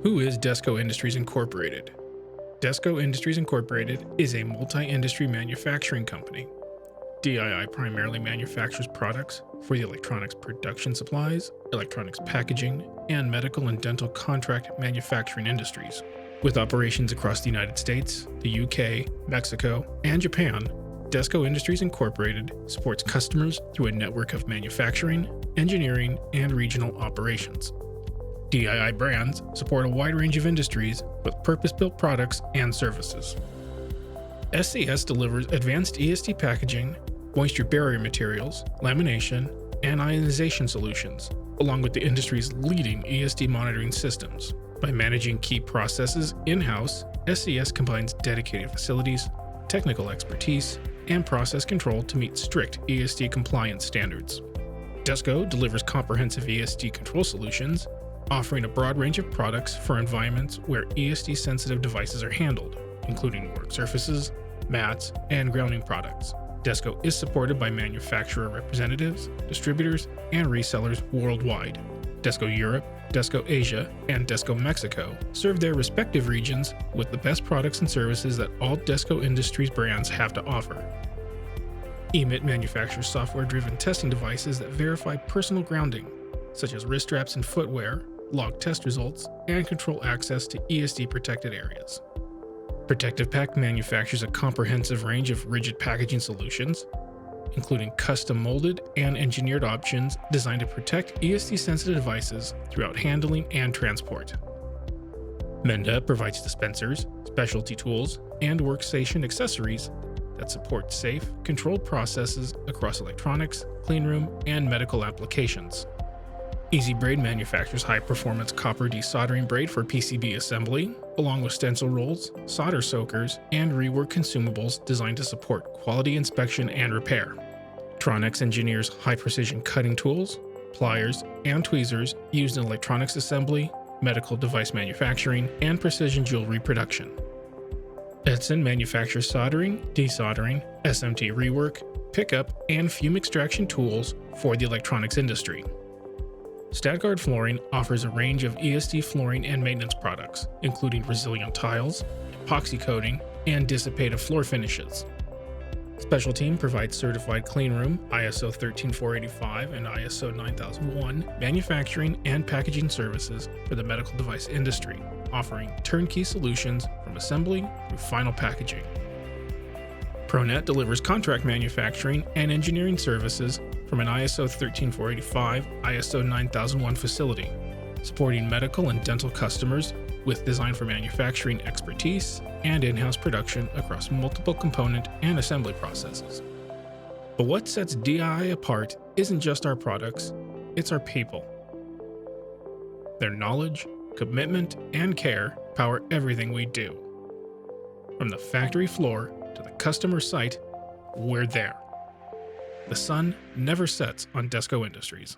Who is DESCO Industries Incorporated? DESCO Industries Incorporated is a multi-industry manufacturing company. DII primarily manufactures products for the electronics production supplies, electronics packaging, and medical and dental contract manufacturing industries. With operations across the United States, the UK, Mexico, and Japan, DESCO Industries Incorporated supports customers through a network of manufacturing, engineering, and regional operations. DII brands support a wide range of industries with purpose-built products and services. SCS delivers advanced ESD packaging, moisture barrier materials, lamination, and ionization solutions, along with the industry's leading ESD monitoring systems. By managing key processes in-house, SCS combines dedicated facilities, technical expertise, and process control to meet strict ESD compliance standards. DESCO delivers comprehensive ESD control solutions, offering a broad range of products for environments where ESD-sensitive devices are handled, including work surfaces, mats, and grounding products. DESCO is supported by manufacturer representatives, distributors, and resellers worldwide. DESCO Europe, DESCO Asia, and DESCO Mexico serve their respective regions with the best products and services that all DESCO Industries brands have to offer. EMIT manufactures software-driven testing devices that verify personal grounding, such as wrist straps and footwear, log test results, and control access to ESD-protected areas. Protective Pack manufactures a comprehensive range of rigid packaging solutions, including custom molded and engineered options designed to protect ESD-sensitive devices throughout handling and transport. Menda provides dispensers, specialty tools, and workstation accessories that support safe, controlled processes across electronics, cleanroom, and medical applications. Easy Braid manufactures high-performance copper desoldering braid for PCB assembly, along with stencil rolls, solder soakers, and rework consumables designed to support quality inspection and repair. Tronics engineers high-precision cutting tools, pliers, and tweezers used in electronics assembly, medical device manufacturing, and precision jewelry production. Edson manufactures soldering, desoldering, SMT rework, pickup, and fume extraction tools for the electronics industry. StatGuard Flooring offers a range of ESD flooring and maintenance products, including resilient tiles, epoxy coating, and dissipative floor finishes. Special Team provides certified cleanroom, ISO 13485 and ISO 9001 manufacturing and packaging services for the medical device industry, offering turnkey solutions from assembly through final packaging. ProNet delivers contract manufacturing and engineering services from an ISO 13485, ISO 9001 facility, supporting medical and dental customers with design for manufacturing expertise and in-house production across multiple component and assembly processes. But what sets DII apart isn't just our products, it's our people. Their knowledge, commitment, and care power everything we do. From the factory floor to the customer site, we're there. The sun never sets on DESCO Industries.